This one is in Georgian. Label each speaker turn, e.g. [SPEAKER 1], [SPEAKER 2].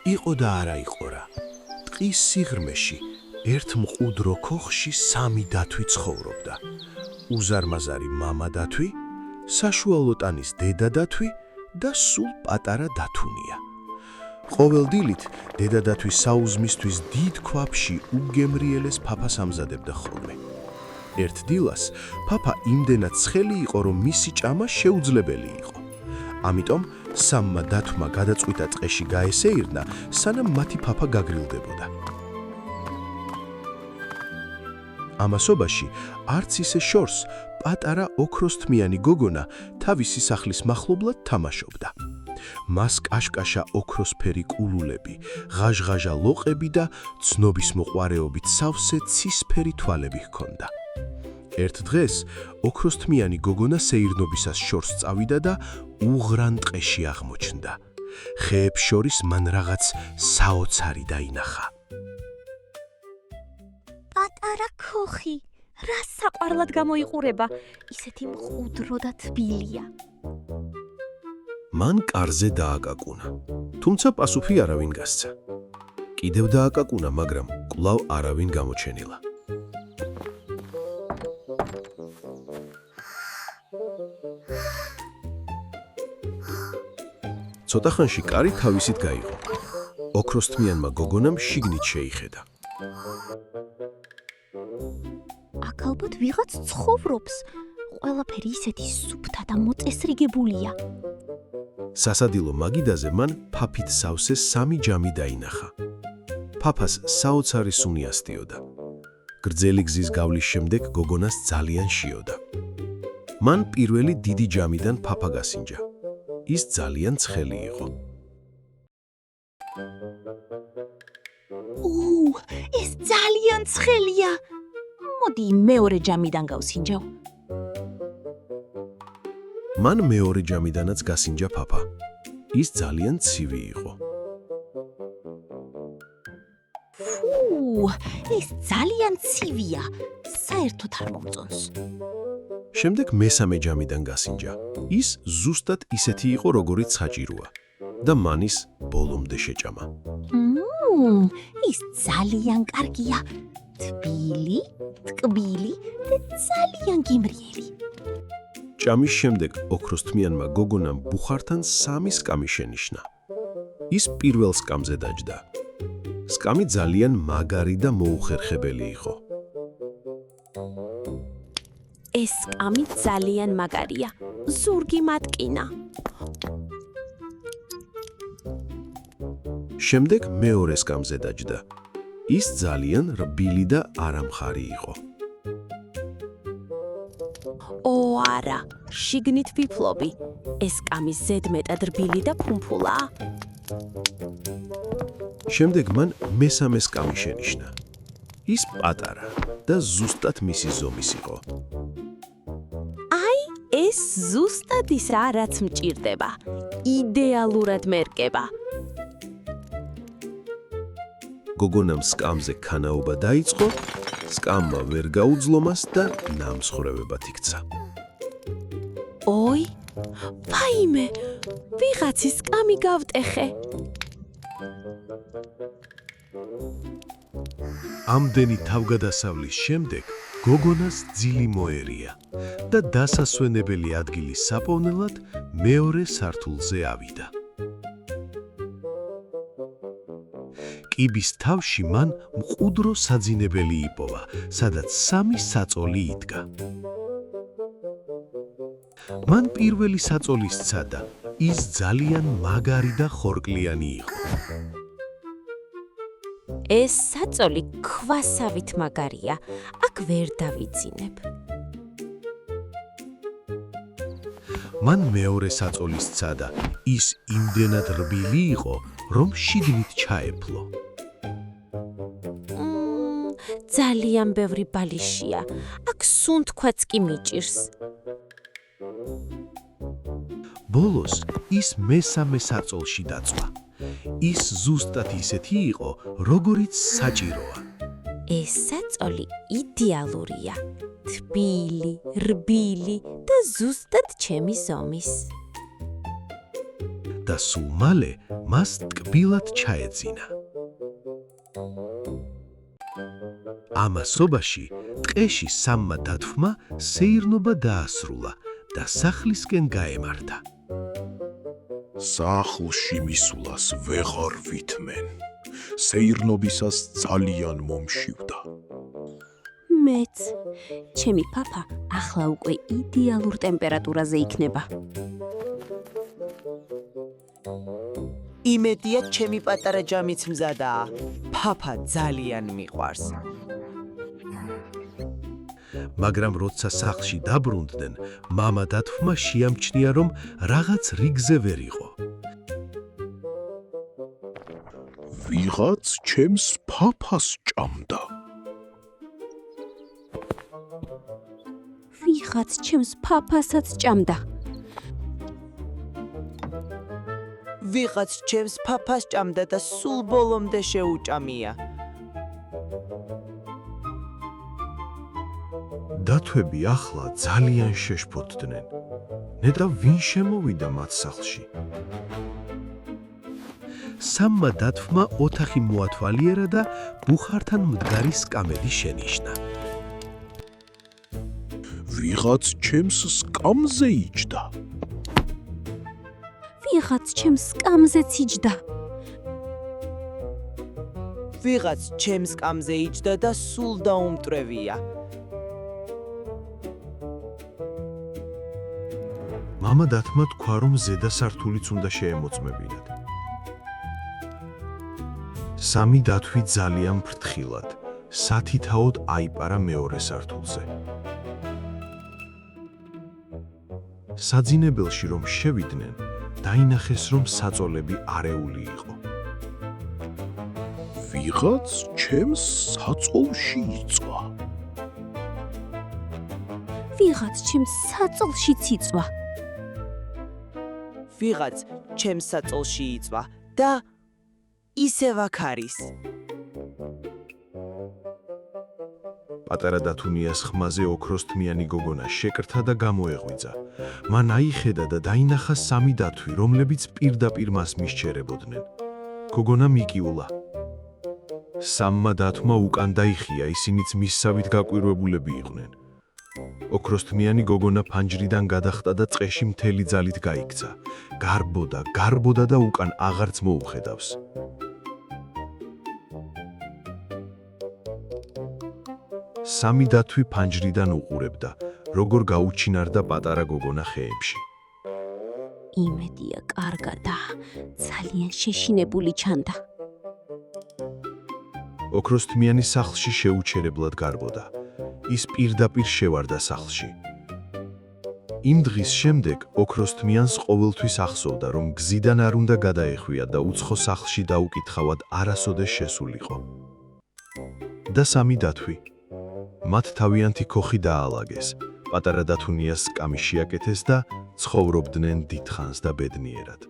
[SPEAKER 1] იყო და არა იყო რა. ტყის სიღრმეში ერთ მყუდრო ქოხში 3 დათვი ცხოვრობდა. უზარმაზარი მამა დათვი, საშუალო ტანის დედა დათვი და სულ პატარა დათუნია. ყოველ დილით დედა დათვი საუზმისთვის დიდ ქვაბში უგემრიელეს ფაფას ამზადებდა ხოლმე. ერთ დილას ფაფა იმდენად ცხელი იყო, რომ მისი ჭამა შეუძლებელი იყო. ამიტომ სამმა დათვმა გადაწყვიტა ტყეში გაესეირნა, სანამ მათი ფაფა გაგრილდებოდა. ამასობაში არც ისე შორს პატარა ოქროსთმიანი გოგონა თავისი სახლის მახლობლად თამაშობდა. მას კაშკაშა ოქროსფერი კულულები, ღაჟღაჟა ლოყები და ცნობის მოყვარეობით სავსე ცისფერი თვალები ჰქონდა. ერთ დღეს ოქროსთმიანი გოგონა სეირნობისას შორს წავიდა და უღრან ტყეში აღმოჩნდა. ხეებს შორის მან რაღაც საოცარი დაინახა.
[SPEAKER 2] პატარა ქოხი, რა საყვარლად გამოიყურება, ისეთი მყუდრო და თბილია.
[SPEAKER 1] მან კარზე დააკაკუნა, თუმცა პასუხი არავინ გასცა. კიდევ დააკაკუნა, მაგრამ კვლავ არავინ გამოჩენილა. ცოტა ხანში კარი თავისით გაიღო. ოქროსთმიანმა გოგონამ შიგნით შეიხედა.
[SPEAKER 2] აქ ალბათ ვიღაც ცხოვრობს. ყველაფერი ისეთი სუფთა და მოწესრიგებულია.
[SPEAKER 1] სასადილო მაგიდაზე მან ფაფით სავსე 3 ჯამი დაინახა. ფაფას საოცარი სუნი ასდიოდა. გრძელი გზის გავლის შემდეგ გოგონას ძალიან შიოდა. მან პირველი დიდი ჯამიდან ფაფა გასინჯა. ის ძალიან ცხელი იყო.
[SPEAKER 2] ეს ძალიან ცხელია. მოდი მეორე ჯამიდან გავსინჯავ.
[SPEAKER 1] მან მეორე ჯამიდანაც გასინჯა ფაფა. ის ძალიან ცივი იყო.
[SPEAKER 2] ეს ძალიან ცივია. საერთოდ არ მომწონს.
[SPEAKER 1] შემდეგ მესამე ჯამიდან გასინჯა. ის ზუსტად ისეთი იყო, როგორიც საჭიროა და მან ის ბოლომდე შეჭამა.
[SPEAKER 2] ის ძალიან კარგია. თბილი, ტკბილი და ძალიან გიმრიელი.
[SPEAKER 1] ჭამის შემდეგ ოქროსთმიანმა გოგონამ ბუხართან 3 სკამი შენიშნა. ის პირველ სკამზე დაჯდა. სკამი ძალიან მაგარი და მოუხერხებელი იყო.
[SPEAKER 2] ეს სკამი ძალიან მაგარია. ზურგი მატკინა.
[SPEAKER 1] შემდეგ მეორე სკამზე დაჯდა. ის ძალიან რბილი და არამხარი იყო.
[SPEAKER 2] არა, შიგნით ვიფლობი. ეს სკამი ზედმეტად რბილი და ფუმფულაა.
[SPEAKER 1] შემდეგ მან მესამე სკამი შენიშნა. ის პატარა და ზუსტად მისი ზომის იყო.
[SPEAKER 2] ეს ზუსტად ისაა, რაც მჭირდება. იდეალურად მერკება.
[SPEAKER 1] გოგონამ სკამზე ქანაობა დაიწყო, სკამმა ვერ გაუძლო მას და ნამსხვრევებად იქცა.
[SPEAKER 2] ვაიმე, ვიღაცის სკამი გავტეხე.
[SPEAKER 1] ამდენი თავგადასავლის შემდეგ გოგონას ძილი მოერია და დასასვენებელი ადგილის საპოვნელად მეორე სართულზე ავიდა. კიბის თავში მან მყუდრო საძინებელი იპოვა, სადაც 3 საწოლი იდგა. მან პირველი საწოლი სცადა, ის ძალიან მაგარი და ხორკლიანი იყო.
[SPEAKER 2] ეს საწოლი ქვასავით მაგარია. აქ ვერ დავიძინებ.
[SPEAKER 1] მან მეორე საწოლი სცადა, ის იმდენად რბილი იყო, რომ შიგნით ჩაეფლო.
[SPEAKER 2] ძალიან ბევრი ბალიშია. აქ სუნთქვაც კი მიჭირს.
[SPEAKER 1] ბოლოს ის მესამე საწოლში დაწვა. ის ზუსტად ისეთი იყო, როგორიც საჭიროა.
[SPEAKER 2] ეს საწოლი იდეალურია. თბილი, რბილი და ზუსტად ჩემი ზომის.
[SPEAKER 1] და სულ მალე მას ტკბილად ჩაეძინა. ამასობაში ტყეში სამმა დათვმა სეირნობა დაასრულა და სახლისკენ გაემართა.
[SPEAKER 3] სახლში მისვლას ვეღარ ვითმენ. სეირნობისას ძალიან მომშივდა.
[SPEAKER 2] მეც. ჩემი papa ახლა უკვე იდეალურ ტემპერატურაზე იქნება.
[SPEAKER 4] იმედია ჩემი პატარა ჯამიც მზადაა. papa ძალიან მიყვარს.
[SPEAKER 1] მაგრამ როცა სახლში დაბრუნდნენ, მამა დათვმა შეამჩნია, რომ რაღაც რიგზე ვერ იყო.
[SPEAKER 3] ვიღაც ჩემს ფაფას ჭამდა.
[SPEAKER 2] ვიღაც ჩემს papa-საც ჭამდა.
[SPEAKER 4] ვიღაც ჩემს papa-ს ჭამდა და სულ ბოლომდე შეუჭამია.
[SPEAKER 1] დათვები ახლა ძალიან შეშფოთდნენ. ნეტა ვინ შემოვიდა მათ სახლში? სამმა დათვმა ოთახი მოათვალიერა და ბუხართან მდგარი სკამელი შენიშნა.
[SPEAKER 3] ვიღაც ჩემს სკამზე იჯდა.
[SPEAKER 2] ვიღაც ჩემს სკამზეც იჯდა.
[SPEAKER 4] ვიღაც ჩემს სკამზე იჯდა და სულ დაუმტვრევია.
[SPEAKER 1] მამა დათმა თქვა, რომ ზედა სართულიც უნდა შეემოწმებინათ. სამი დათვი ძალიან ფრთხილად, სათითაოდ აიპარა მეორე სართულზე. საძინებელში რომ შევიდნენ, დაინახეს, რომ საწოლები არეული იყო.
[SPEAKER 3] ვიღაც ჩემს საწოლში იწვა.
[SPEAKER 2] ვიღაც ჩემს საწოლშიც იწვა.
[SPEAKER 4] ვიღაც ჩემს საწოლში იწვა და ისევ აქ არის.
[SPEAKER 1] პატარა დათუნიას ხმაზე ოქროსთმიანი გოგონა შეკრთა და გამოეღვიძა. მან აიხედა და დაინახა სამი დათვი, რომლებიც პირდაპირ მას მისჩერებოდნენ. გოგონა მიკიულა. სამმა დათვმა უკან დაიხია, ისინიც მისსავით გაკვირვებულები იყვნენ. ოქროსთმიანი გოგონა ფანჯრიდან გადახტა და წყეში მთელი ძალით გაიქცა. გარბოდა და უკან აღარც მოუხედავს. სამი დათვი ფანჯრიდან უყურებდა, როგორ გაუჩინარდა პატარა გოგონა ხეებში.
[SPEAKER 2] იმედია კარგადა. ძალიან შეშინებული ჩანდა.
[SPEAKER 1] ოქროსთმიანი სახლში შეუჩერებლად გარბოდა. ის პირდაპირ შევარდა სახლში. იმ დღის შემდეგ ოქროსთმიანს ყოველთვის ახსოვდა, რომ გზიდან არ უნდა გადაეხვია და უცხო სახლში დაუკითხავად არასოდეს შესულიყო. და სამი დათვი. მათ თავიანთი ქოხი დაალაგეს, პატარა დათუნიას სკამი შეაკეთეს და ცხოვრობდნენ დიდხანს და ბედნიერად.